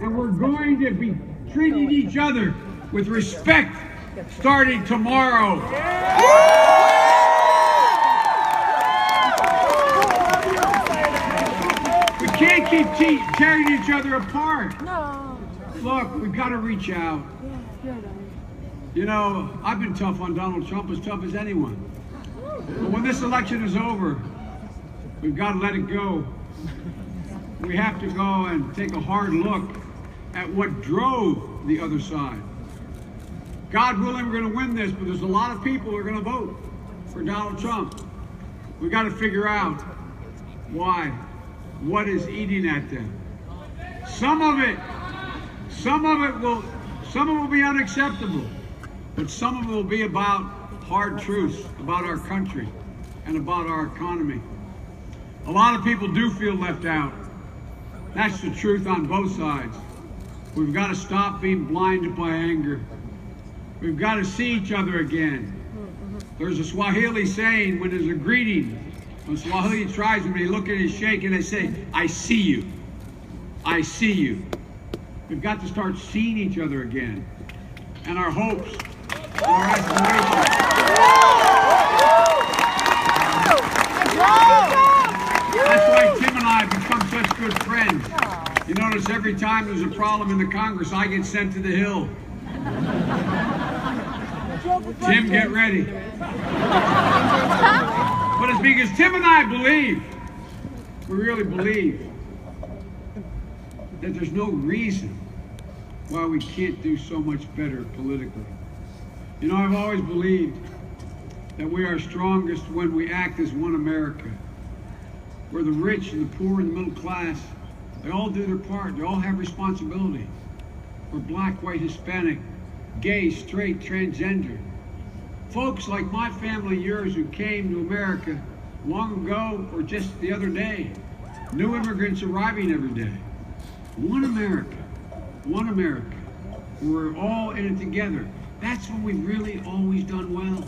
and we're going to be treating each other with respect starting tomorrow. We can't keep tearing each other apart. Look, we've got to reach out. You know, I've been tough on Donald Trump, as tough as anyone. But when this election is over, we've got to let it go. We have to go and take a hard look at what drove the other side. God willing, we're going to win this, but there's a lot of people who are going to vote for Donald Trump. We've got to figure out why, what is eating at them. Some of it will be unacceptable, but some of it will be about hard truths about our country and about our economy. A lot of people do feel left out. That's the truth on both sides. We've got to stop being blinded by anger. We've got to see each other again. There's a Swahili saying, when there's a greeting, when Swahili tribes, when they look at it, shake, and they say, I see you. I see you. We've got to start seeing each other again. And our hopes, and our aspirations. That's why Tim and I have become such good friends. You notice every time there's a problem in the Congress, I get sent to the Hill. Tim, get ready. But it's because Tim and I believe, we really believe, that there's no reason why we can't do so much better politically. You know, I've always believed that we are strongest when we act as one America, where the rich and the poor and the middle class, they all do their part. They all have responsibility. We're black, white, Hispanic, gay, straight, transgender. Folks like my family, yours, who came to America long ago or just the other day. New immigrants arriving every day. One America. One America. We're all in it together. That's when we've really always done well.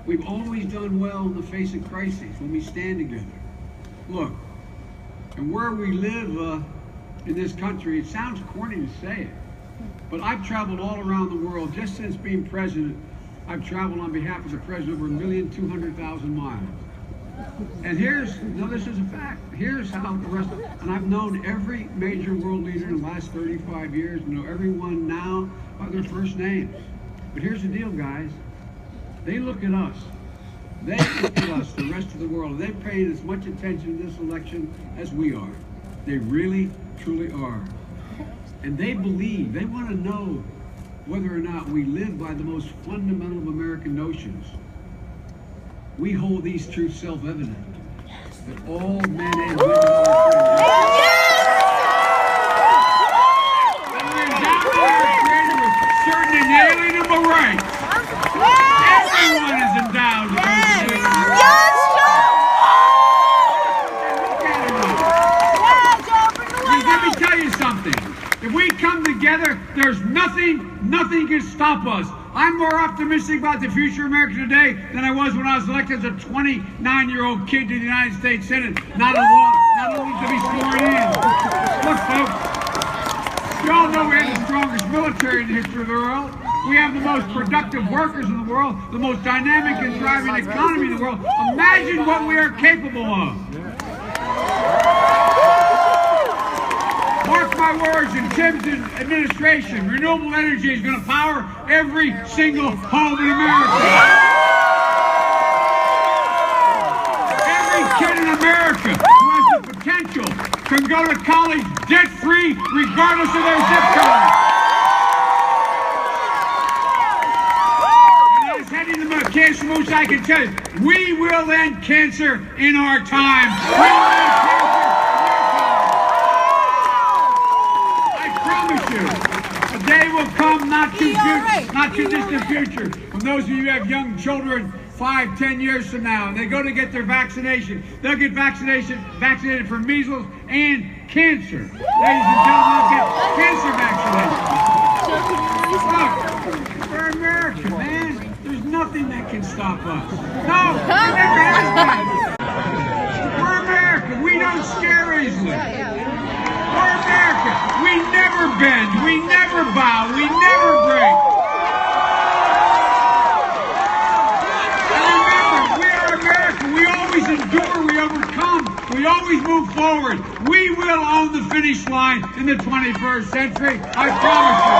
We've always done well in the face of crises, when we stand together. Look, and where we live in this country, it sounds corny to say it, but I've traveled all around the world. Just since being president, I've traveled on behalf of the president over 1,200,000 miles. And this is a fact. Here's how the rest and I've known every major world leader in the last 35 years, know everyone now by their first names. But here's the deal, guys. They look at us. They look at us, the rest of the world. They pay as much attention to this election as we are. They really, truly are. And they believe, they want to know whether or not we live by the most fundamental of American notions. We hold these truths self-evident, that all men and women are friends. And we're endowed by our Creator with certain inalienable rights. Everyone is endowed with those inalienable rights. Let me tell you something. If we come together, there's nothing can stop us. I'm more optimistic about the future of America today than I was when I was elected as a 29-year-old kid to the United States Senate, not only to be sworn in. Look, folks, you all know we have the strongest military in the history of the world. We have the most productive workers in the world, the most dynamic and thriving economy in the world. Imagine what we are capable of. Mark my words, in Tim's administration, renewable energy is going to power every single home in America. Every kid in America who has the potential can go to college debt-free regardless of their zip code. And as heading to my cancer moves, I can tell you, we will end cancer in our time. We will end cancer. A day will come, not too distant future, when those of you who have young children 5, 10 years from now, and they go to get their vaccination, they'll get vaccinated for measles and cancer. Ladies and gentlemen, they'll get cancer vaccination. Look, we're America, man. There's nothing that can stop us. No, there never has been. We're America. We don't scare easily. We're America. We never been. finish line in the 21st century. I promise you.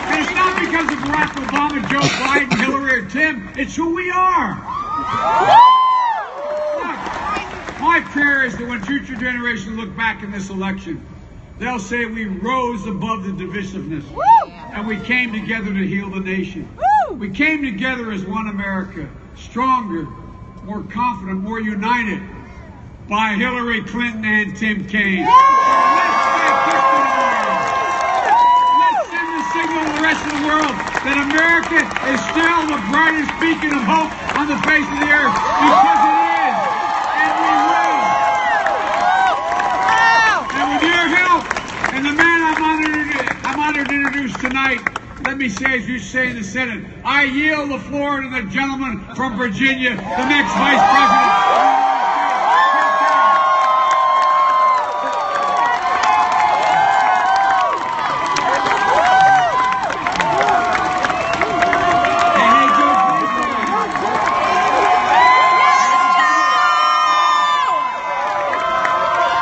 And it's not because of Barack Obama, Joe Biden, Hillary, or Tim. It's who we are. Look, my prayer is that when future generations look back in this election, they'll say we rose above the divisiveness. And we came together to heal the nation. We came together as one America, stronger, more confident, more united by Hillary Clinton and Tim Kaine. Let's send the signal to the rest of the world that America is still the brightest beacon of hope on the face of the earth, because it is, and we will. And with your help, and the man I'm honored to introduce tonight, let me say, as you say in the Senate, I yield the floor to the gentleman from Virginia, the next Vice President.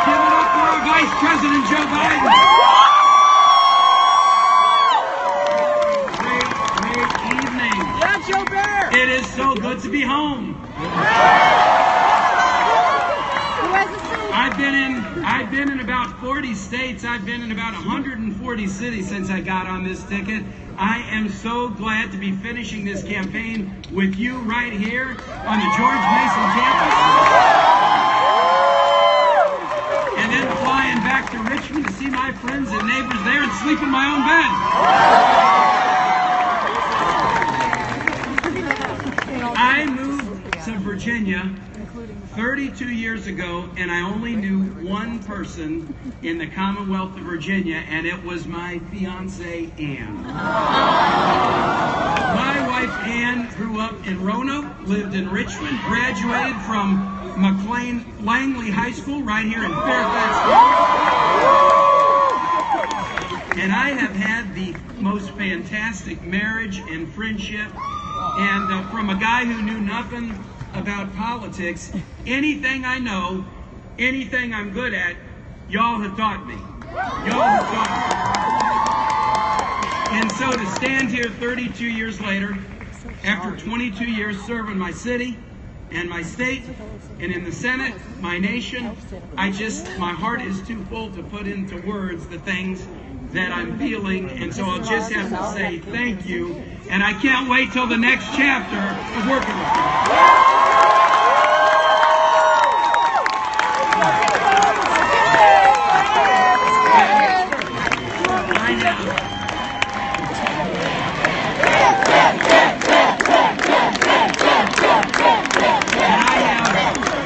Give it up for our Vice President, Joe Biden. It is so good to be home. I've been in about 40 states. I've been in about 140 cities since I got on this ticket. I am so glad to be finishing this campaign with you right here on the George Mason campus. And then flying back to Richmond to see my friends and neighbors there and sleep in my own bed. I moved to Virginia 32 years ago, and I only knew one person in the Commonwealth of Virginia, and it was my fiancée, Ann. My wife, Ann, grew up in Roanoke, lived in Richmond, graduated from McLean Langley High School right here in Fairfax, Florida. And I have had the most fantastic marriage and friendship. And from a guy who knew nothing about politics, anything I know, anything I'm good at, y'all have taught me. Y'all have taught me. And so to stand here 32 years later, after 22 years serving my city and my state, and in the Senate, my nation, my heart is too full to put into words the things that I'm feeling, and so I'll just have to say thank you, and I can't wait till the next chapter of working with you.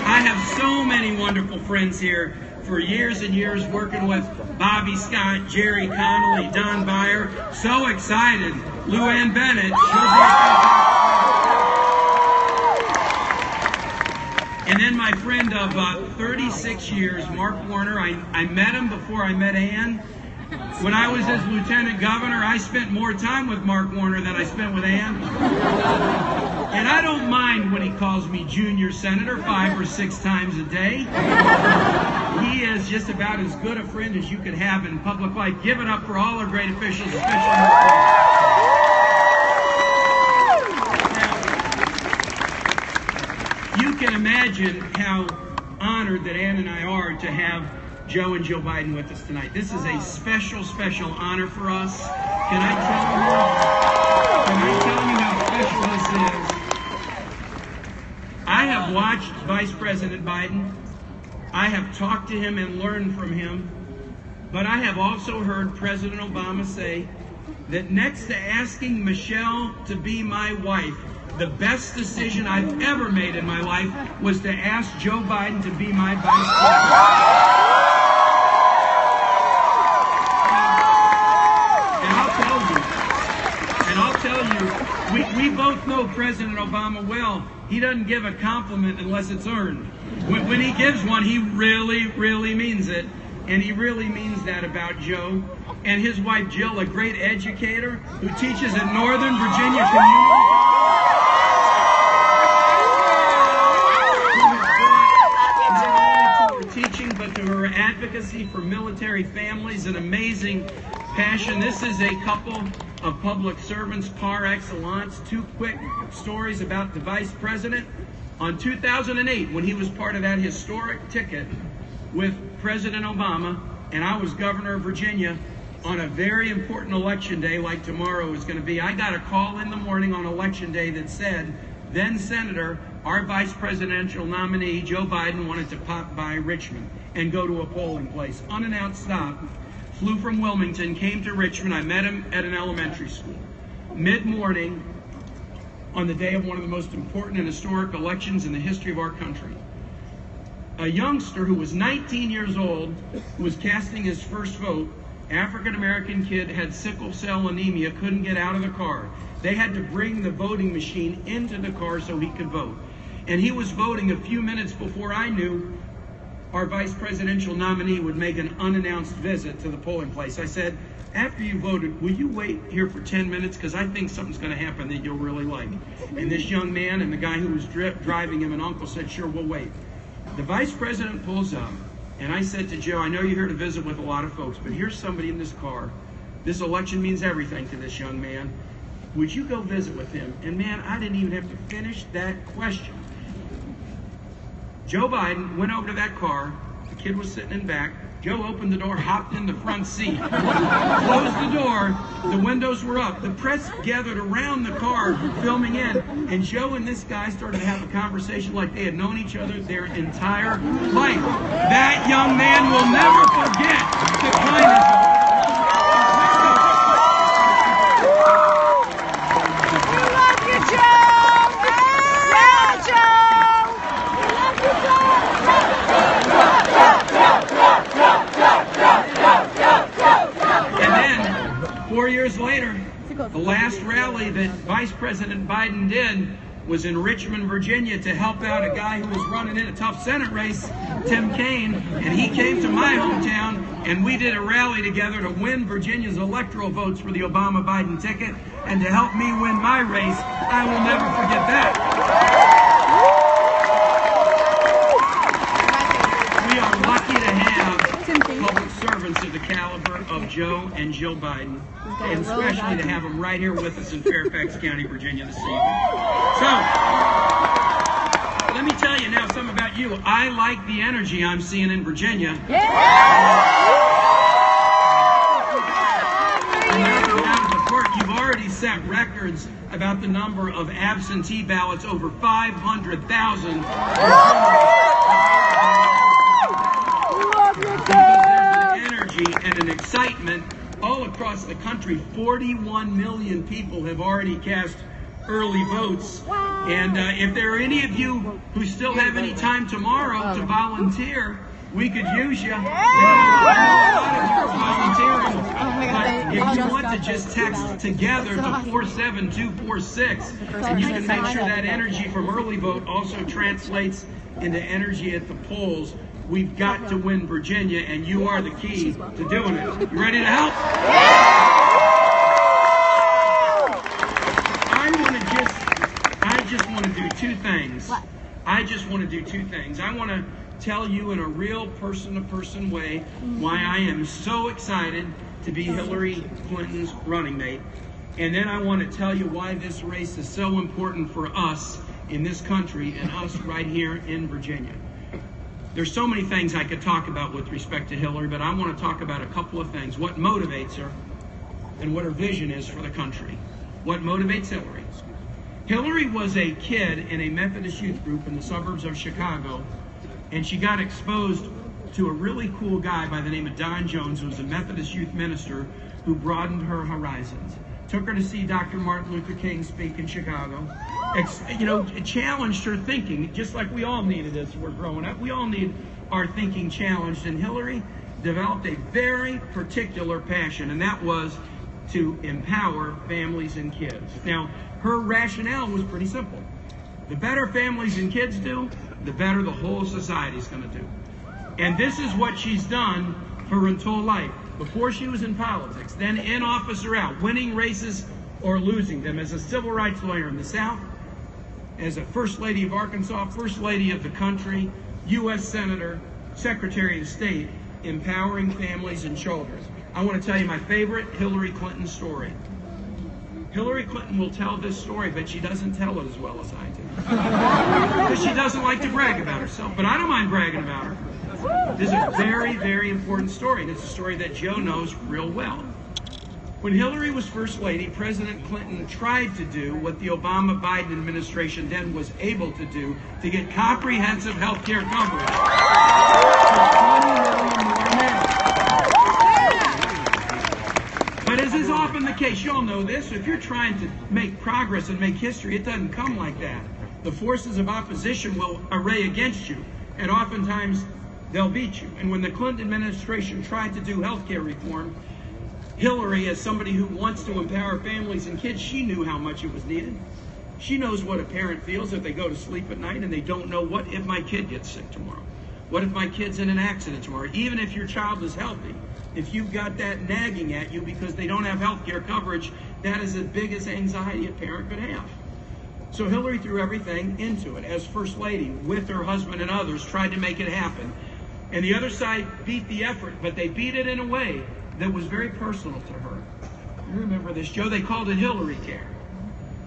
I have so many wonderful friends here for years and years, working with Bobby Scott, Jerry Connolly, Don Beyer. So excited. Lou Ann Bennett. And then my friend of 36 years, Mark Warner. I met him before I met Ann. When I was his lieutenant governor, I spent more time with Mark Warner than I spent with Ann. And I don't mind when he calls me junior senator 5 or 6 times a day. He is just about as good a friend as you could have in public life. Give it up for all our great officials, especially our friends. You can imagine how honored that Ann and I are to have Joe and Joe Biden with us tonight. This is a special, special honor for us. Can I tell you how special this is? I have watched Vice President Biden. I have talked to him and learned from him. But I have also heard President Obama say that next to asking Michelle to be my wife, the best decision I've ever made in my life was to ask Joe Biden to be my vice president. And I'll tell you, we both know President Obama well. He doesn't give a compliment unless it's earned. When he gives one, he really, really means it. And he really means that about Joe. And his wife, Jill, a great educator who teaches at Northern Virginia Community. to her advocacy for military families, an amazing passion. This is a couple of public servants par excellence. Two quick stories about the vice president. On 2008, when he was part of that historic ticket with President Obama, and I was governor of Virginia, on a very important election day like tomorrow is going to be, I got a call in the morning on election day that said, then Senator, our vice presidential nominee, Joe Biden, wanted to pop by Richmond and go to a polling place. Unannounced stop, flew from Wilmington, came to Richmond. I met him at an elementary school. Mid-morning, on the day of one of the most important and historic elections in the history of our country, a youngster who was 19 years old, who was casting his first vote, African-American kid, had sickle cell anemia, couldn't get out of the car. They had to bring the voting machine into the car so he could vote. And he was voting a few minutes before I knew our vice presidential nominee would make an unannounced visit to the polling place. I said, after you voted, will you wait here for 10 minutes? Because I think something's going to happen that you'll really like. And this young man and the guy who was driving him, an uncle, said, sure, we'll wait. The vice president pulls up, and I said to Joe, I know you're here to visit with a lot of folks, but here's somebody in this car. This election means everything to this young man. Would you go visit with him? And man, I didn't even have to finish that question. Joe Biden went over to that car. The kid was sitting in back. Joe opened the door, hopped in the front seat, closed the door. The windows were up. The press gathered around the car, filming in, and Joe and this guy started to have a conversation like they had known each other their entire life. That young man will never forget the kindness. And then, 4 years later, the last rally that Vice President Biden did was in Richmond, Virginia, to help out a guy who was running in a tough Senate race, Tim Kaine, and he came to my hometown, and we did a rally together to win Virginia's electoral votes for the Obama-Biden ticket, and to help me win my race. I will never forget that. We are lucky to have public servants of the caliber of Joe and Jill Biden, and especially to have them right here with us in Fairfax County, Virginia this evening. So, let me tell you now something about you. I like the energy I'm seeing in Virginia. You've already set records about the number of absentee ballots, over 500,000. Energy and an excitement all across the country. 41 million people have already cast early votes. And if there are any of you who still have any time tomorrow to volunteer, we could use you. A lot of you are volunteering. But if you want to just text together to 47246, and you can make sure that energy from early vote also translates into energy at the polls. We've got to win Virginia, and you are the key to doing it. You ready to help? I just want to do two things. I want to tell you in a real person-to-person way why I am so excited to be Hillary Clinton's running mate. And then I want to tell you why this race is so important for us in this country and us right here in Virginia. There's so many things I could talk about with respect to Hillary, but I want to talk about a couple of things. What motivates her and what her vision is for the country. What motivates Hillary? Hillary was a kid in a Methodist youth group in the suburbs of Chicago, and she got exposed to a really cool guy by the name of Don Jones, who was a Methodist youth minister who broadened her horizons. Took her to see Dr. Martin Luther King speak in Chicago. It challenged her thinking, just like we all needed as we're growing up. We all need our thinking challenged, and Hillary developed a very particular passion, and that was to empower families and kids. Now, her rationale was pretty simple. The better families and kids do, the better the whole society is going to do. And this is what she's done for her entire life. Before she was in politics, then in office or out, winning races or losing them, as a civil rights lawyer in the South, as a First Lady of Arkansas, First Lady of the country, U.S. Senator, Secretary of State, empowering families and children. I want to tell you my favorite Hillary Clinton story. Hillary Clinton will tell this story, but she doesn't tell it as well as I do. Because she doesn't like to brag about herself, but I don't mind bragging about her. This is a very, very important story, and it's a story that Joe knows real well. When Hillary was First Lady, President Clinton tried to do what the Obama-Biden administration then was able to do to get comprehensive health care coverage for 20 million more Americans. But as is often the case, you all know this, if you're trying to make progress and make history, it doesn't come like that. The forces of opposition will array against you, and oftentimes they'll beat you. And when the Clinton administration tried to do health care reform, Hillary, as somebody who wants to empower families and kids, she knew how much it was needed. She knows what a parent feels if they go to sleep at night and they don't know, what if my kid gets sick tomorrow? What if my kid's in an accident tomorrow? Even if your child is healthy, if you've got that nagging at you because they don't have health care coverage, that is the biggest anxiety a parent could have. So Hillary threw everything into it as First Lady, with her husband and others, tried to make it happen. And the other side beat the effort, but they beat it in a way that was very personal to her. You remember this, Joe? They called it Hillary Care.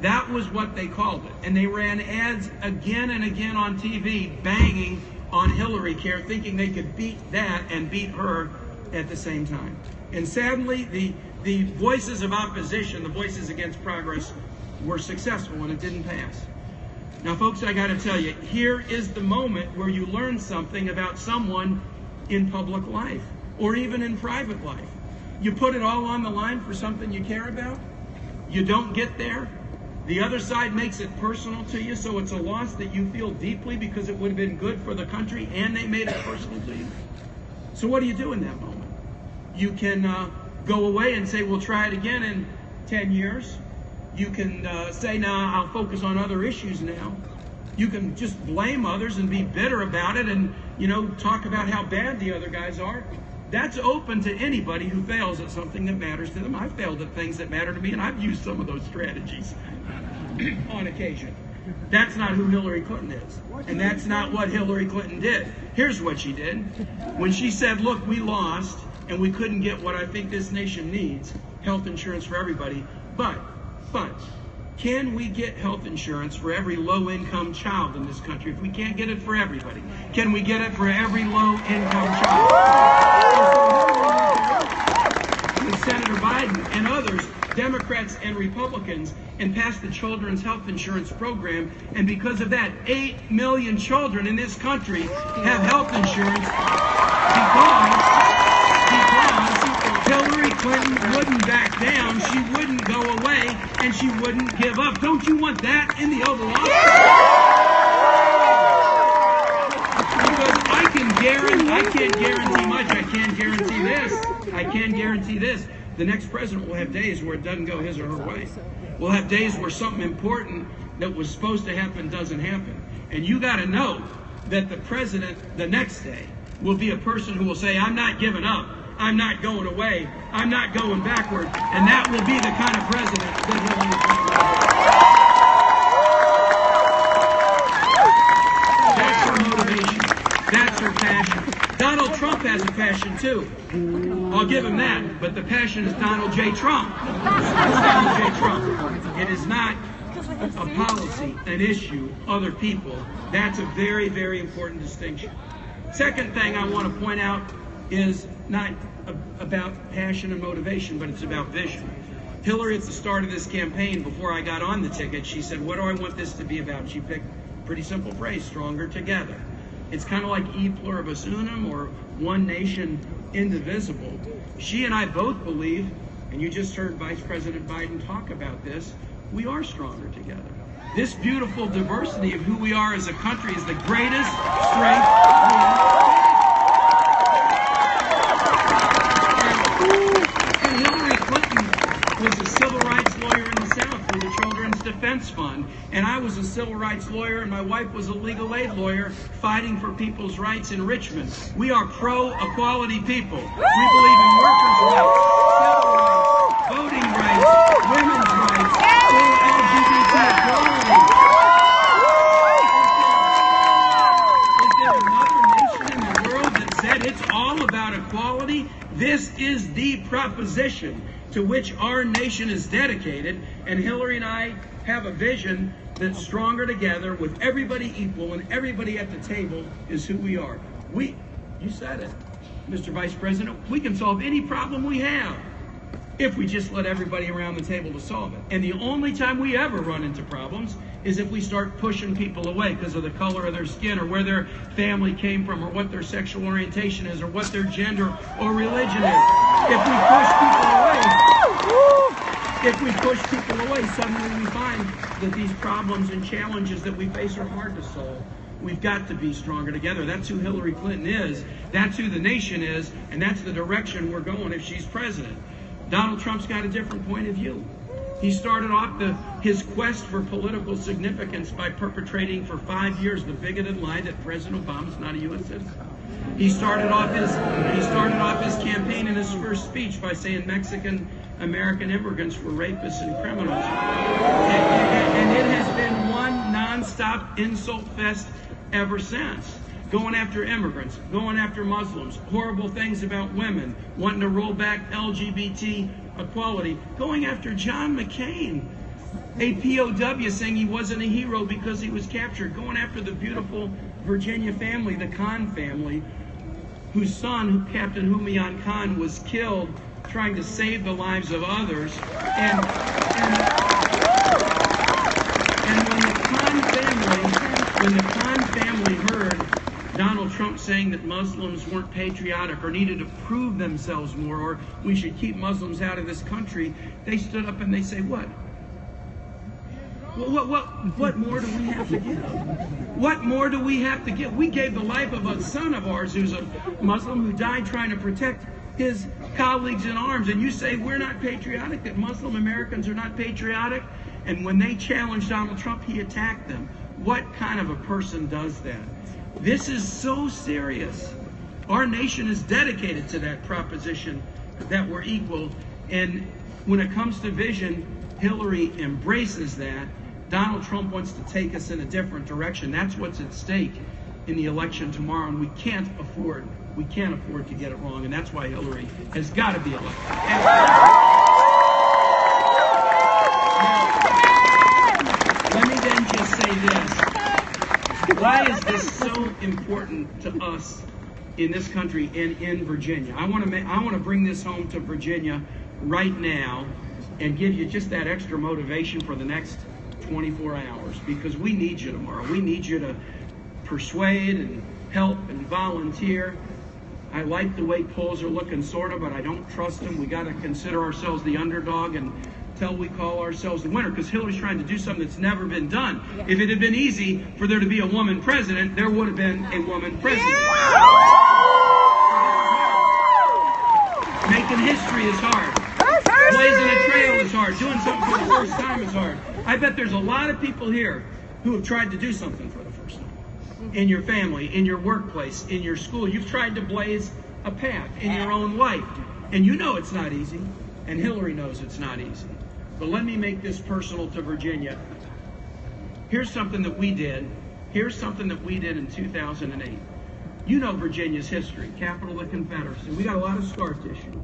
That was what they called it. And they ran ads again and again on TV, banging on Hillary Care, thinking they could beat that and beat her at the same time. And sadly, the voices of opposition, the voices against progress, were successful, and it didn't pass. Now, folks, I got to tell you, here is the moment where you learn something about someone in public life, or even in private life. You put it all on the line for something you care about. You don't get there. The other side makes it personal to you, so it's a loss that you feel deeply because it would have been good for the country, and they made it personal to you. So what do you do in that moment? You can go away and say, we'll try it again in 10 years. You can say, now I'll focus on other issues now. You can just blame others and be bitter about it and, talk about how bad the other guys are. That's open to anybody who fails at something that matters to them. I've failed at things that matter to me, and I've used some of those strategies on occasion. That's not who Hillary Clinton is, and that's not what Hillary Clinton did. Here's what she did. When she said, look, we lost, and we couldn't get what I think this nation needs, health insurance for everybody, but can we get health insurance for every low-income child in this country? If we can't get it for everybody, can we get it for every low-income child? With Senator Biden and others, Democrats and Republicans, and passed the Children's Health Insurance Program, and because of that, 8 million children in this country have health insurance because Hillary Clinton wouldn't back down, she wouldn't go away, and she wouldn't give up. Don't you want that in the Oval Office? Because I can't guarantee much. I can't guarantee this. I can guarantee this. The next president will have days where it doesn't go his or her way. We'll have days where something important that was supposed to happen doesn't happen. And you got to know that the president the next day will be a person who will say, I'm not giving up. I'm not going away. I'm not going backward. And that will be the kind of president that Hillary Clinton will be. That's her motivation. That's her passion. Donald Trump has a passion too. I'll give him that. But the passion is Donald J. Trump. It's Donald J. Trump. It is not a policy, an issue, other people. That's a very, very important distinction. Second thing I want to point out is not about passion and motivation, but it's about vision. Hillary, at the start of this campaign, before I got on the ticket, she said, what do I want this to be about? She picked a pretty simple phrase, stronger together. It's kind of like e pluribus unum, or one nation indivisible. She and I both believe, and you just heard Vice President Biden talk about this, we are stronger together. This beautiful diversity of who we are as a country is the greatest strength we have. Was a civil rights lawyer in the South for the Children's Defense Fund, and I was a civil rights lawyer, and my wife was a legal aid lawyer fighting for people's rights in Richmond. We are pro-equality people. We believe in workers' rights, civil rights, voting rights, women's rights, full LGBT equality. Is there another nation in the world that It's all about equality. This is the proposition to which our nation is dedicated, and Hillary and I have a vision that's stronger together with everybody equal, and everybody at the table is who we are. You said it, Mr. Vice President, we can solve any problem we have if we just let everybody around the table to solve it. And the only time we ever run into problems is if we start pushing people away because of the color of their skin or where their family came from or what their sexual orientation is or what their gender or religion is. If we push people away, suddenly we find that these problems and challenges that we face are hard to solve. We've got to be stronger together. That's who Hillary Clinton is. That's who the nation is. And that's the direction we're going if she's president. Donald Trump's got a different point of view. He started off his quest for political significance by perpetrating for 5 years the bigoted lie that President Obama's not a U.S. citizen. He started off his campaign in his first speech by saying Mexican American immigrants were rapists and criminals. And it has been one nonstop insult fest ever since. Going after immigrants, going after Muslims, horrible things about women, wanting to roll back LGBT equality, going after John McCain, a POW, saying he wasn't a hero because he was captured, going after the beautiful Virginia family, the Kaine family, whose son, Captain Humayun Khan, was killed trying to save the lives of others. And when the Kaine family heard Donald Trump saying that Muslims weren't patriotic or needed to prove themselves more, or we should keep Muslims out of this country, they stood up and they say, what? What more do we have to give? What more do we have to give? We gave the life of a son of ours who's a Muslim who died trying to protect his colleagues in arms, and you say we're not patriotic, that Muslim Americans are not patriotic? And when they challenged Donald Trump, he attacked them. What kind of a person does that? This is so serious. Our nation is dedicated to that proposition that we're equal. And when it comes to vision, Hillary embraces that. Donald Trump wants to take us in a different direction. That's what's at stake in the election tomorrow. And we can't afford to get it wrong. And that's why Hillary has got to be elected. Now, let me then just say this. Why is this so important to us in this country and in Virginia? I want to bring this home to Virginia right now and give you just that extra motivation for the next 24 hours, because we need you tomorrow. We need you to persuade and help and volunteer. I like the way polls are looking, sort of, but I don't trust them. We got to consider ourselves the underdog until we call ourselves the winner, because Hillary's trying to do something that's never been done. Yeah. If it had been easy for there to be a woman president, there would have been a woman president. Yeah. Making history is hard. Blazing a trail is hard. Doing something for the first time is hard. I bet there's a lot of people here who have tried to do something for the first time. In your family, in your workplace, in your school. You've tried to blaze a path in your own life. And you know it's not easy. And Hillary knows it's not easy. But let me make this personal to Virginia. Here's something that we did. Here's something that we did in 2008. You know Virginia's history, capital of the Confederacy. We got a lot of scar tissue.